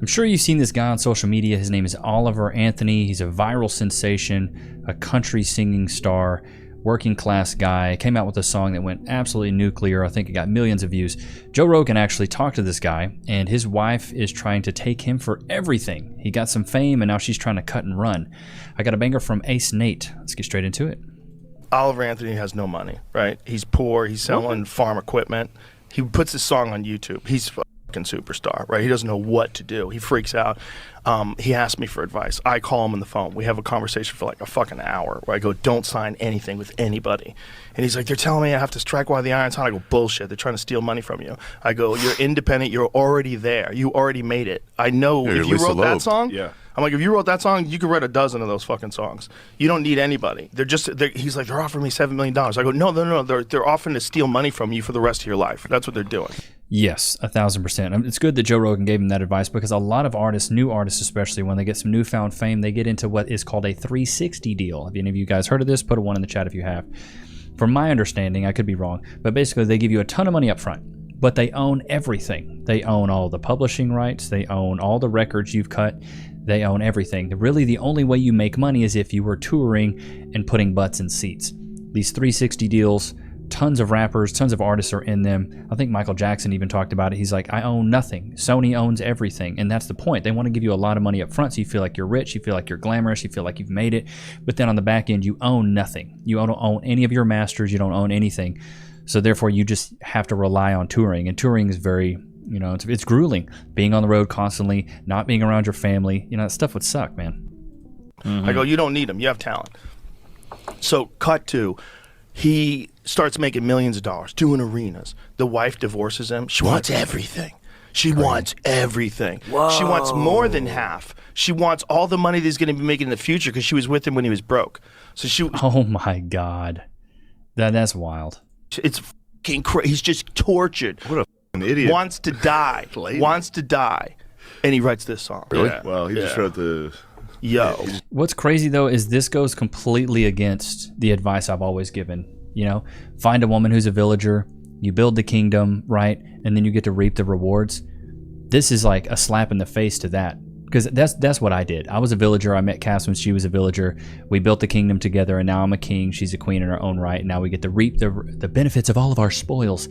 I'm sure you've seen this guy on social media. His name is Oliver Anthony. He's a viral sensation, a country singing star, working class guy. Came out with a song that went absolutely nuclear. I think it got millions of views. Joe Rogan actually talked to this guy, and his wife is trying to take him for everything. He got some fame, and now she's trying to cut and run. I got a banger from Ace Nate. Let's get straight into it. Oliver Anthony has no money, right? He's poor. He's selling farm equipment. He puts his song on YouTube. He's a fucking superstar, right? He doesn't know what to do. He freaks out. He asks me for advice. I call him on the phone. We have a conversation for like a fucking hour where I go, don't sign anything with anybody. And he's like, they're telling me I have to strike while the iron's hot. I go, bullshit. They're trying to steal money from you. I go, you're independent. You're already there. You already made it. I know if you wrote that song. Yeah. I'm like, if you wrote that song, you could write a dozen of those fucking songs. You don't need anybody. He's like, they're offering me $7 million. I go, no. They're offering to steal money from you for the rest of your life. That's what they're doing. Yes, 1,000%. It's good that Joe Rogan gave him that advice, because a lot of artists, new artists especially, when they get some newfound fame, they get into what is called a 360 deal. Have any of you guys heard of this? Put a 1 in the chat if you have. From my understanding, I could be wrong, but basically they give you a ton of money up front, but they own everything. They own all the publishing rights. They own all the records you've cut. They own everything. Really, the only way you make money is if you were touring and putting butts in seats. These 360 deals, tons of rappers, tons of artists are in them. I think Michael Jackson even talked about it. He's like, I own nothing. Sony owns everything. And that's the point. They want to give you a lot of money up front so you feel like you're rich, you feel like you're glamorous, you feel like you've made it. But then on the back end, you own nothing. You don't own any of your masters. You don't own anything. So therefore, you just have to rely on touring. And touring is very... it's grueling. Being on the road constantly, not being around your family, that stuff would suck, man. I go, you don't need them. You have talent. So cut to, he starts making millions of dollars, doing arenas. The wife divorces him. She wants everything. She wants everything. Whoa. She wants more than half. She wants all the money that he's going to be making in the future because she was with him when he was broke. So she. Oh my God, that's wild. It's fucking crazy. He's just tortured. What a an idiot. Wants to die. And he writes this song. Really? Yeah. Well, he just wrote the... Yo. What's crazy, though, is this goes completely against the advice I've always given. Find a woman who's a villager, you build the kingdom, right? And then you get to reap the rewards. This is like a slap in the face to that. Because that's what I did. I was a villager. I met Cass when she was a villager. We built the kingdom together, and now I'm a king. She's a queen in her own right. And now we get to reap the benefits of all of our spoils.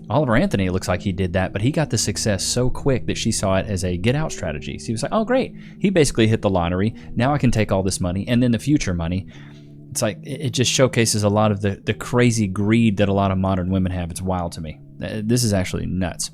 Oliver Anthony, it looks like he did that, but he got the success so quick that she saw it as a get-out strategy. So he was like, oh, great. He basically hit the lottery. Now I can take all this money and then the future money. It's like, it just showcases a lot of the crazy greed that a lot of modern women have. It's wild to me. This is actually nuts.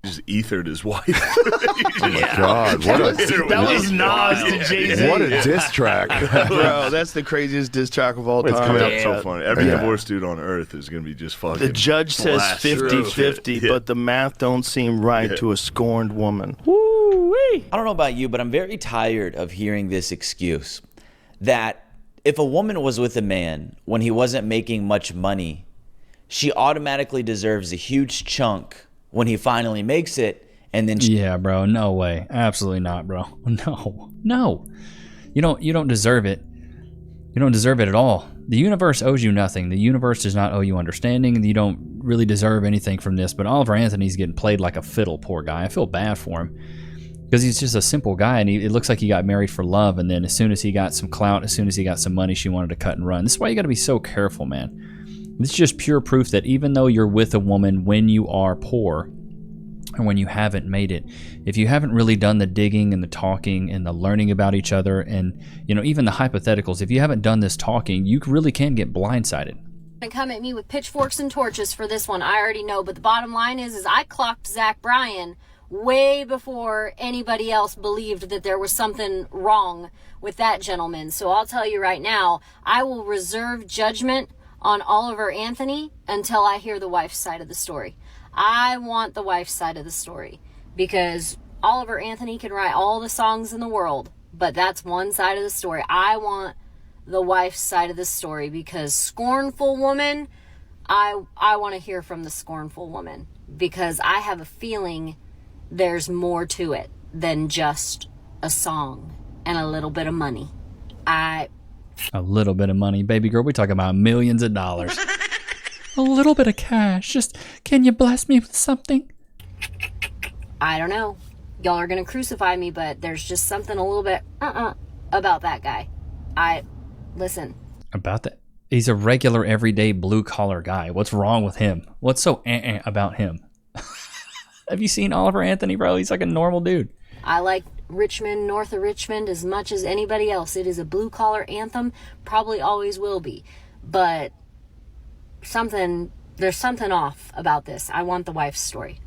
Just ethered his wife. Oh my God! That was Nas to Jay-Z. What a diss track, bro! That's the craziest diss track of all time. It's coming out so funny. Every divorced dude on earth is gonna be just fucking. The judge says 50-50, but the math don't seem right to a scorned woman. Woo-wee. I don't know about you, but I'm very tired of hearing this excuse that if a woman was with a man when he wasn't making much money, she automatically deserves a huge chunk when he finally makes it, and then yeah, bro, no way, absolutely not, bro. No, you don't deserve it. You don't deserve it at all. The universe owes you nothing. The universe does not owe you understanding, and you don't really deserve anything from this. But Oliver Anthony's getting played like a fiddle, poor guy. I feel bad for him because he's just a simple guy, and it looks like he got married for love, and then as soon as he got some clout, as soon as he got some money, she wanted to cut and run. This is why you got to be so careful, man. This is just pure proof that even though you're with a woman when you are poor or when you haven't made it, if you haven't really done the digging and the talking and the learning about each other and, even the hypotheticals, if you haven't done this talking, you really can get blindsided. And come at me with pitchforks and torches for this one, I already know. But the bottom line is I clocked Zach Bryan way before anybody else believed that there was something wrong with that gentleman. So I'll tell you right now, I will reserve judgment on Oliver Anthony until I hear the wife's side of the story. I want the wife's side of the story because Oliver Anthony can write all the songs in the world, but that's one side of the story. I want the wife's side of the story because scornful woman, I want to hear from the scornful woman because I have a feeling there's more to it than just a song and a little bit of money. A little bit of money, baby girl. We talking about millions of dollars. A little bit of cash. Just, can you bless me with something? I don't know. y'all are gonna crucify me, but there's just something a little bit about that guy. Listen. About that? He's a regular, everyday, blue-collar guy. What's wrong with him? What's so about him? Have you seen Oliver Anthony, bro? He's like a normal dude. I like Richmond, north of Richmond, as much as anybody else. It is a blue-collar anthem. Probably always will be. But there's something off about this. I want the wife's story.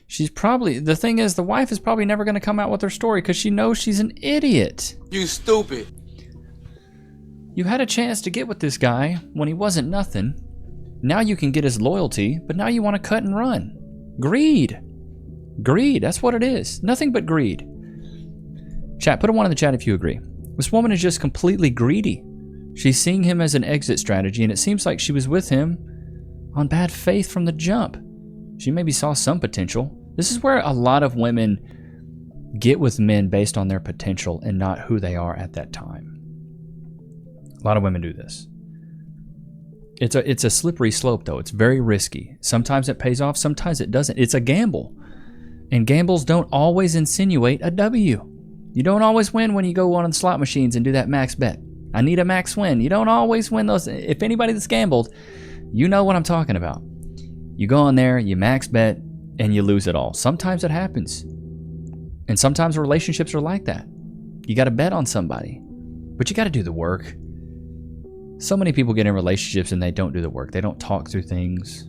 She's probably, the thing is, the wife is probably never going to come out with her story because she knows she's an idiot. You stupid. You had a chance to get with this guy when he wasn't nothing. Now you can get his loyalty, but now you want to cut and run. Greed. That's what it is. Nothing but greed. Chat, put a 1 in the chat if you agree. This woman is just completely greedy. She's seeing him as an exit strategy, and it seems like she was with him on bad faith from the jump. She maybe saw some potential. This is where a lot of women get with men based on their potential and not who they are at that time. A lot of women do this. It's a slippery slope, though. It's very risky. Sometimes it pays off, sometimes it doesn't. It's a gamble. And gambles don't always insinuate a W. You don't always win when you go on the slot machines and do that max bet. I need a max win. You don't always win those. If anybody that's gambled, you know what I'm talking about. You go on there, you max bet, and you lose it all. Sometimes it happens. And sometimes relationships are like that. You got to bet on somebody, but you got to do the work. So many people get in relationships and they don't do the work. They don't talk through things.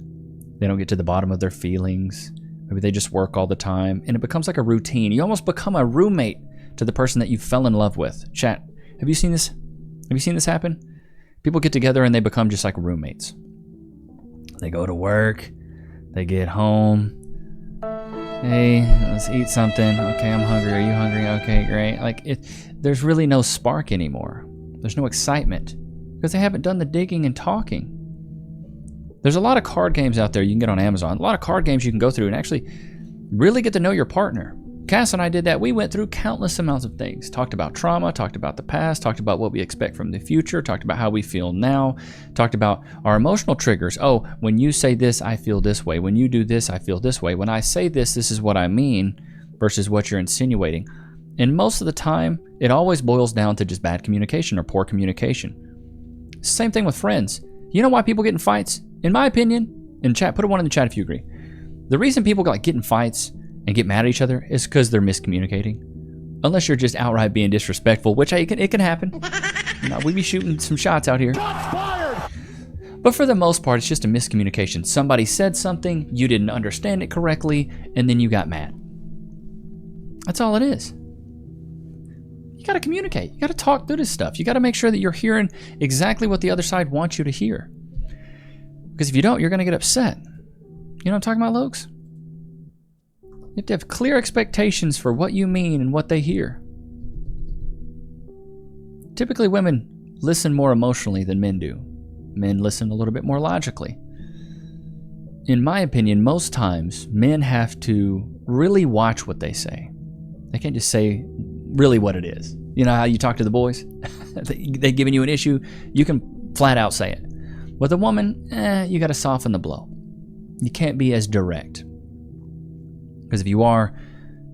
They don't get to the bottom of their feelings. Maybe they just work all the time, and it becomes like a routine. You almost become a roommate to the person that you fell in love with. Chat, have you seen this? Have you seen this happen? People get together and they become just like roommates. They go to work. They get home. Hey, let's eat something. Okay, I'm hungry. Are you hungry? Okay, great. There's really no spark anymore. There's no excitement because they haven't done the digging and talking. There's a lot of card games out there you can get on Amazon. A lot of card games you can go through and actually really get to know your partner. Cass and I did that. We went through countless amounts of things. Talked about trauma, talked about the past, talked about what we expect from the future, talked about how we feel now, talked about our emotional triggers. Oh, when you say this, I feel this way. When you do this, I feel this way. When I say this, this is what I mean versus what you're insinuating. And most of the time, it always boils down to just bad communication or poor communication. Same thing with friends. You know why people get in fights? In my opinion, in chat, put a 1 in the chat if you agree. The reason people get in fights and get mad at each other is because they're miscommunicating. Unless you're just outright being disrespectful, which it can happen. We be shooting some shots out here. But for the most part, it's just a miscommunication. Somebody said something, you didn't understand it correctly, and then you got mad. That's all it is. You got to communicate. You got to talk through this stuff. You got to make sure that you're hearing exactly what the other side wants you to hear. Because if you don't, you're going to get upset. You know what I'm talking about, Lokes? You have to have clear expectations for what you mean and what they hear. Typically, women listen more emotionally than men do. Men listen a little bit more logically. In my opinion, most times, men have to really watch what they say. They can't just say really what it is. You know how you talk to the boys? They're giving you an issue, you can flat out say it. With a woman, you got to soften the blow. You can't be as direct. Because if you are,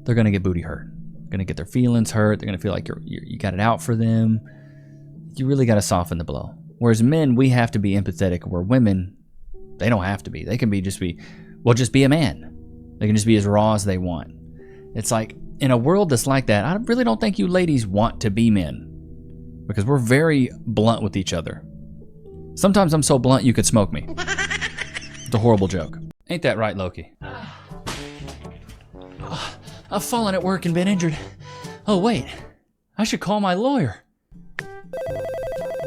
they're going to get booty hurt. They're going to get their feelings hurt. They're going to feel like you got it out for them. You really got to soften the blow. Whereas men, we have to be empathetic. Where women, they don't have to be. They can just be a man. They can just be as raw as they want. It's like, in a world that's like that, I really don't think you ladies want to be men. Because we're very blunt with each other. Sometimes I'm so blunt you could smoke me. It's a horrible joke. Ain't that right, Loki? I've fallen at work and been injured. Oh, wait. I should call my lawyer.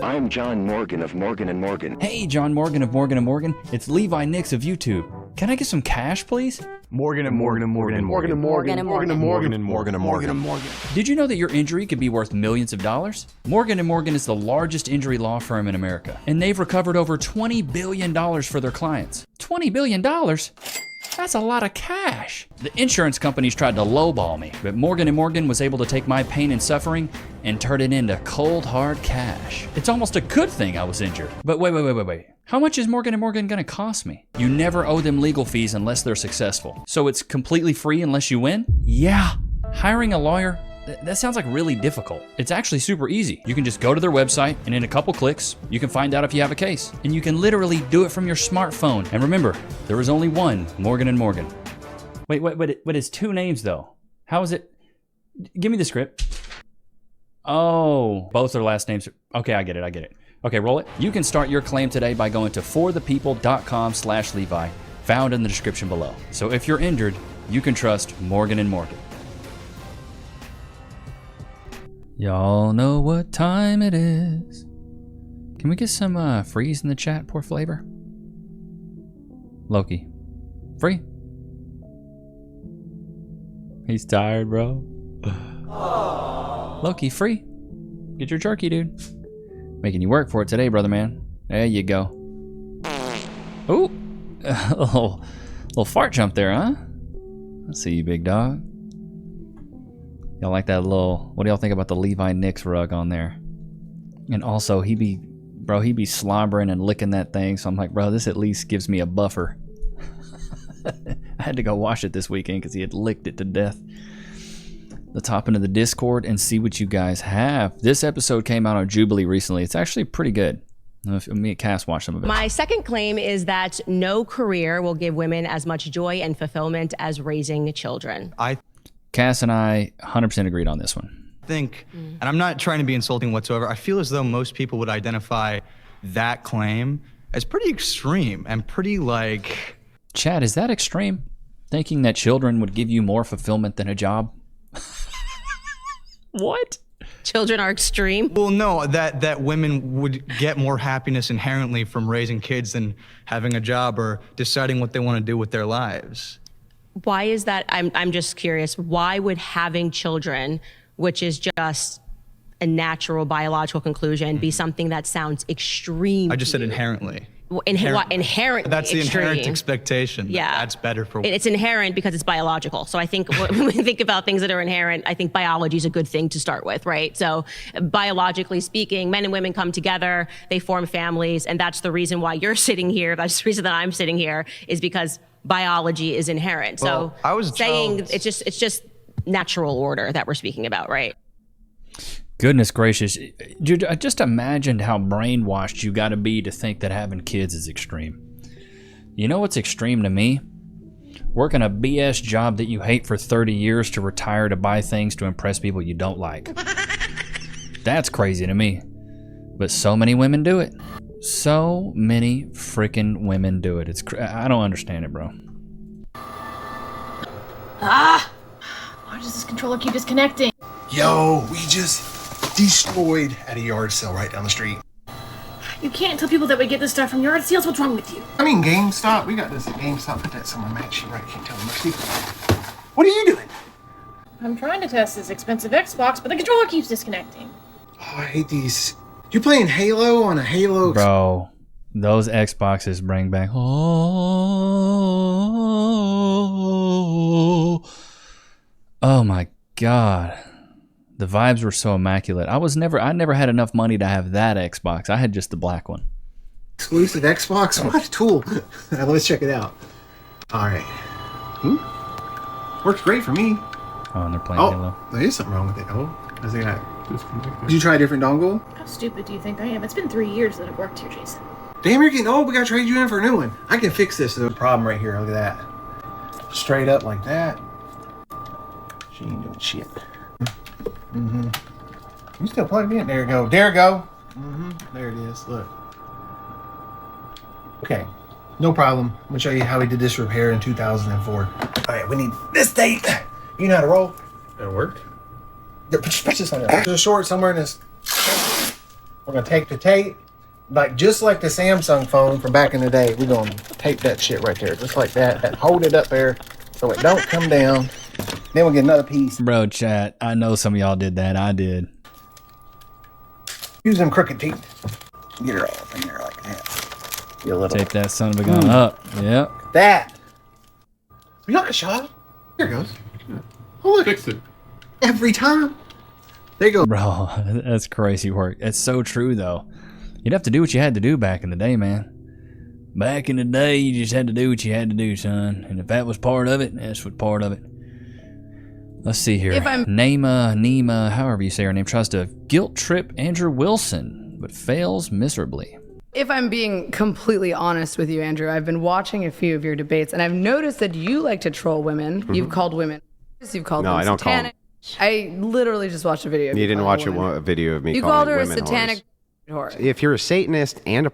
I'm John Morgan of Morgan & Morgan. Hey, John Morgan of Morgan & Morgan. It's Levi Nichs of YouTube. Can I get some cash, please? Morgan & Morgan & Morgan & Morgan & Morgan & Morgan & Morgan & Morgan & Morgan & Morgan. Did you know that your injury could be worth millions of dollars? Morgan & Morgan is the largest injury law firm in America, and they've recovered over $20 billion for their clients. $20 billion? That's a lot of cash. The insurance companies tried to lowball me, but Morgan & Morgan was able to take my pain and suffering and turn it into cold, hard cash. It's almost a good thing I was injured. But wait. How much is Morgan & Morgan gonna cost me? You never owe them legal fees unless they're successful. So it's completely free unless you win? Yeah. Hiring a lawyer, that sounds like really difficult. It's actually super easy. You can just go to their website and in a couple clicks, you can find out if you have a case. And you can literally do it from your smartphone. And remember, there is only one Morgan & Morgan. Wait, but it's two names though. How is it? Give me the script. Oh, both their last names. Okay, I get it. Okay, roll it. You can start your claim today by going to forthepeople.com/Levi, found in the description below. So if you're injured, you can trust Morgan & Morgan. Y'all know what time it is. Can we get some freeze in the chat, poor flavor? Loki. Free? He's tired, bro. Loki, free? Get your jerky, dude. Making you work for it today, brother man. There you go. Ooh, a little fart jump there, huh? I see you, big dog. Y'all like that little, what do y'all think about the Levi Nichs rug on there? And also, he be slobbering and licking that thing, so I'm like, bro, this at least gives me a buffer. I had to go wash it this weekend because he had licked it to death. Let's hop into the Discord and see what you guys have. This episode came out on Jubilee recently. It's actually pretty good. Me and Cass watched some of it. My second claim is that no career will give women as much joy and fulfillment as raising children. Cass and I 100% agreed on this one. Think, and I'm not trying to be insulting whatsoever, I feel as though most people would identify that claim as pretty extreme and pretty like... Chad, is that extreme? Thinking that children would give you more fulfillment than a job? What? Children are extreme? Well, no, that women would get more happiness inherently from raising kids than having a job or deciding what they want to do with their lives. Why is that? I'm just curious. Why would having children, which is just a natural biological conclusion, be something that sounds extreme? I just said inherently. Inherently. That's the extreme. inherent expectation. Yeah. That's better for women. It's inherent because it's biological. So I think when we think about things that are inherent, I think biology is a good thing to start with, right? So biologically speaking, men and women come together, they form families, and that's the reason why you're sitting here. That's the reason that I'm sitting here, is because biology is inherent. Well, so I was saying child. it's just natural order that we're speaking about, right? Goodness gracious. Dude, I just imagined how brainwashed you gotta be to think that having kids is extreme. You know what's extreme to me? Working a BS job that you hate for 30 years to retire to buy things to impress people you don't like. That's crazy to me. But so many women do it. So many freaking women do it. I don't understand it, bro. Why does this controller keep disconnecting? Yo, we just destroyed at a yard sale right down the street. You can't tell people that we get this stuff from yard sales. What's wrong with you? I mean, GameStop. We got this at GameStop. Put that somewhere, Max. You're right. Can't tell them. What are you doing? I'm trying to test this expensive Xbox, but the controller keeps disconnecting. Oh, I hate these. You playing Halo on a Halo? Bro, those Xboxes bring back. Oh my God. The vibes were so immaculate. I never had enough money to have that Xbox. I had just the black one. Exclusive Xbox? What a tool. Let's check it out. All right. Works great for me. Oh, and they're playing Halo. There is something wrong with it. Oh, how's it got? Did you try a different dongle? How stupid do you think I am? It's been 3 years that it worked here, Jason. Damn, you're getting old. We gotta trade you in for a new one. I can fix this. There's a problem right here. Look at that. Straight up like that. She ain't doing shit. You still plugged in. There you go. There you go. There it is. Look. Okay. No problem. I'm gonna show you how we did this repair in 2004. All right, we need this tape. You know how to roll. It worked. Yeah, put this on there. There's a short somewhere in this. We're gonna take the tape, just like the Samsung phone from back in the day. We're gonna tape that shit right there, just like that. And hold it up there so it don't come down. Then we'll get another piece. Bro, chat, I know some of y'all did that. I did. Use them crooked teeth. Get her all up in there like that. Get a little. Tape that son of a gun up. Yep. That. You got a shot. Here it goes. Oh, look. Fixed it. Every time. There you go. Bro, that's crazy work. It's so true, though. You'd have to do what you had to do back in the day, man. Back in the day, you just had to do what you had to do, son. And if that was part of it, that's what part of it. Let's see here. Nima, however you say her name, tries to guilt trip Andrew Wilson, but fails miserably. If I'm being completely honest with you, Andrew, I've been watching a few of your debates, and I've noticed that you like to troll women. Mm-hmm. You've called women. You've called them satanic. I don't call them. I literally just watched a video of you. You didn't watch a video of me you calling her women a satanic whore. If you're a Satanist and a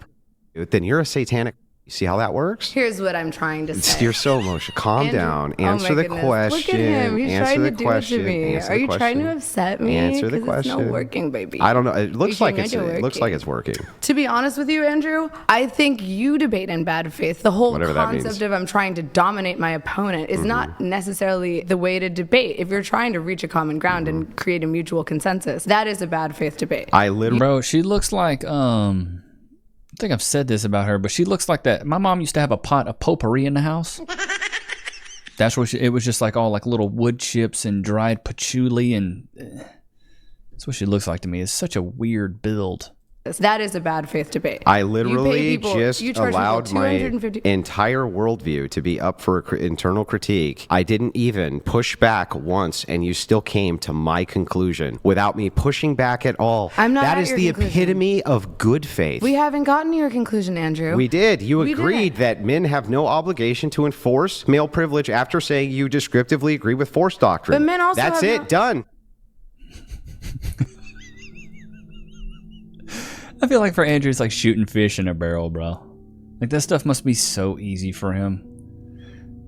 then you're a satanic. You see how that works? Here's what I'm trying to say. You're so emotional. Calm Andrew, down. Answer the question. Look at him. He's trying to do it to me. Are you trying to upset me? Answer the question. It's not working, baby. I don't know. It looks like it's working. To be honest with you, Andrew, I think you debate in bad faith. The whole concept of I'm trying to dominate my opponent is not necessarily the way to debate. If you're trying to reach a common ground and create a mutual consensus, that is a bad faith debate. Bro, she looks like I think I've said this about her, but she looks like that. My mom used to have a pot of potpourri in the house. That's what it was, just like all like little wood chips and dried patchouli, and that's what she looks like to me. It's such a weird build. That is a bad faith debate. I literally just allowed my entire worldview to be up for internal critique. I didn't even push back once, and you still came to my conclusion without me pushing back at all. That is the epitome of good faith. We haven't gotten to your conclusion, Andrew. We did. You agreed that men have no obligation to enforce male privilege after saying you descriptively agree with force doctrine. But men also That's it. Done. I feel like for Andrew, it's like shooting fish in a barrel, bro. Like, that stuff must be so easy for him.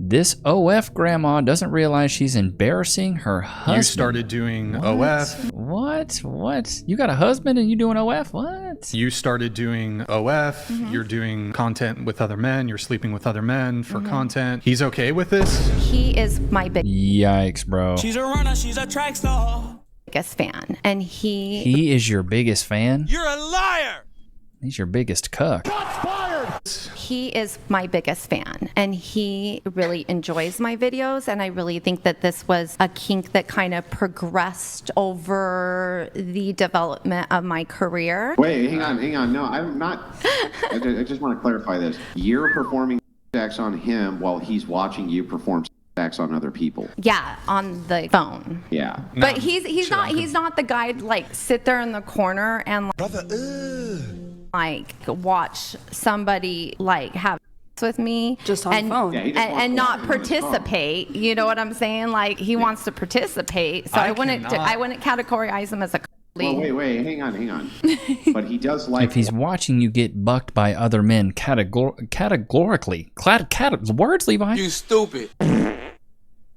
This OF grandma doesn't realize she's embarrassing her husband. You started doing OF. What? You got a husband and you doing OF? What? You started doing OF. You're doing content with other men. You're sleeping with other men for content. He's okay with this? He is my Yikes, bro. She's a runner. She's a track star. biggest fan, and he is your biggest fan? You're a liar. He's your biggest cuck. He is my biggest fan, and he really enjoys my videos, and I really think that this was a kink that kind of progressed over the development of my career. Wait, hang on. No, I'm not. I just want to clarify this. You're performing sex on him while he's watching you perform sex on other people. Yeah, on the phone. Yeah. But he's not the guy like sit there in the corner and like watch somebody like have with me just on the phone and not participate. You know what I'm saying? Like he wants to participate, so I wouldn't categorize him as a. Well, wait, hang on. But he does like. If he's watching you get bucked by other men categorically, words, Levi. You stupid.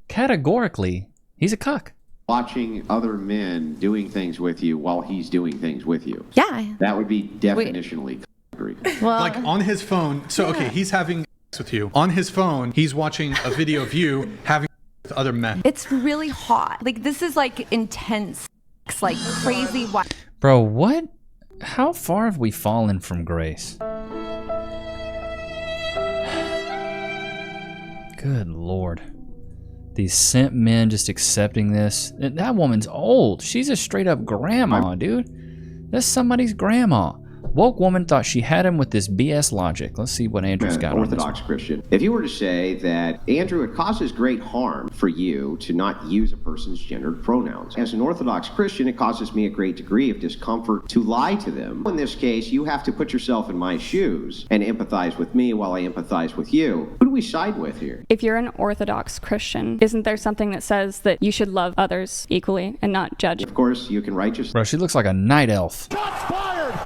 Categorically, he's a cuck. Watching other men doing things with you while he's doing things with you. Yeah. That would be definitionally cuckery. Well, like on his phone. So, okay, he's having sex with you. On his phone, he's watching a video of you having sex with other men. It's really hot. Like, this is like intense, like crazy. Bro, what? How far have we fallen from grace? Good Lord. These simp men just accepting this. That woman's old. She's a straight up grandma, dude. That's somebody's grandma. Woke woman thought she had him with this BS logic. Let's see what Andrew's got on this. Orthodox Christian. If you were to say that, Andrew, it causes great harm for you to not use a person's gendered pronouns. As an Orthodox Christian, it causes me a great degree of discomfort to lie to them. In this case, you have to put yourself in my shoes and empathize with me while I empathize with you. Who do we side with here? If you're an Orthodox Christian, isn't there something that says that you should love others equally and not judge? Of course, you can righteously. Bro, she looks like a night elf. Shots fired!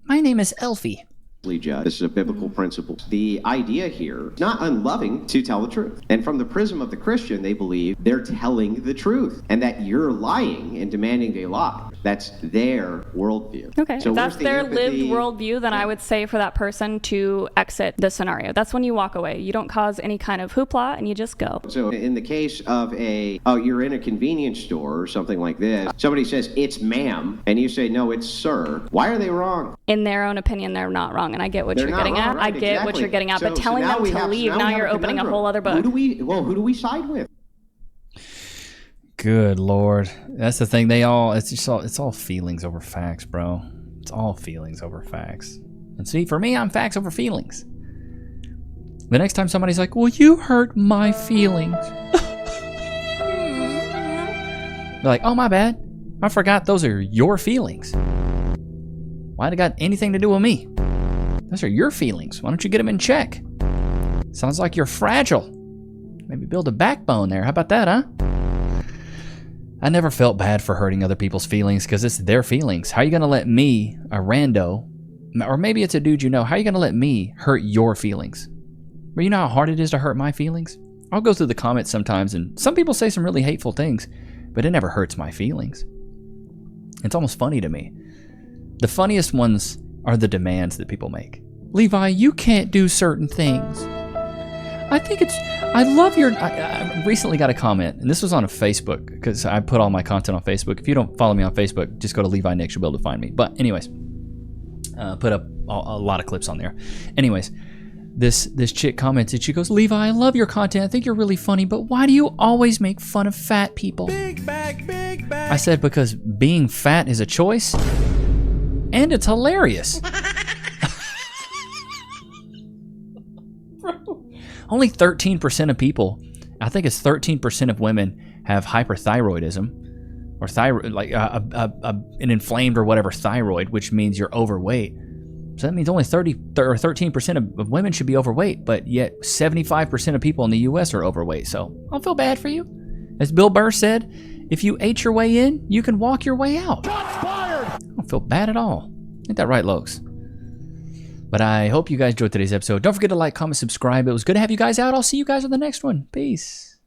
My name is Elfie. Judge. This is a biblical principle. The idea here is not unloving to tell the truth. And from the prism of the Christian, they believe they're telling the truth and that you're lying and demanding they lie. That's their worldview. Okay, so if that's their lived worldview, then I would say for that person to exit the scenario. That's when you walk away. You don't cause any kind of hoopla and you just go. So in the case of you're in a convenience store or something like this, somebody says, it's ma'am, and you say, no, it's sir. Why are they wrong? In their own opinion, they're not wrong. And I get what you're getting at. Right, I get what you're getting at. But telling them to leave, now you're opening a whole other book. Who do we side with? Good Lord. That's the thing. It's all feelings over facts, bro. It's all feelings over facts. And see, for me, I'm facts over feelings. The next time somebody's like, well, you hurt my feelings. They're like, oh, my bad. I forgot those are your feelings. Why'd it got anything to do with me? Those are your feelings. Why don't you get them in check? Sounds like you're fragile. Maybe build a backbone there. How about that, huh? I never felt bad for hurting other people's feelings because it's their feelings. How are you going to let me, a rando, or maybe it's a dude you know, how are you going to let me hurt your feelings? But you know how hard it is to hurt my feelings? I'll go through the comments sometimes, and some people say some really hateful things, but it never hurts my feelings. It's almost funny to me. The funniest ones are the demands that people make. Levi, you can't do certain things. I love your... I recently got a comment, and this was on a Facebook, because I put all my content on Facebook. If you don't follow me on Facebook, just go to Levi Nichs, you'll be able to find me. But anyways, put up a lot of clips on there. Anyways, this chick comments, and she goes, Levi, I love your content. I think you're really funny, but why do you always make fun of fat people? Big bag, big bag. I said, because being fat is a choice, and it's hilarious. Only 13% of people, I think it's 13% of women have hyperthyroidism, or thyroid, like an inflamed or whatever thyroid, which means you're overweight. So that means only 13% of women should be overweight, but yet 75% of people in the U.S. are overweight. So I don't feel bad for you. As Bill Burr said, if you ate your way in, you can walk your way out. Shots fired! I don't feel bad at all. Ain't that right, Lokes? But I hope you guys enjoyed today's episode. Don't forget to like, comment, subscribe. It was good to have you guys out. I'll see you guys on the next one. Peace.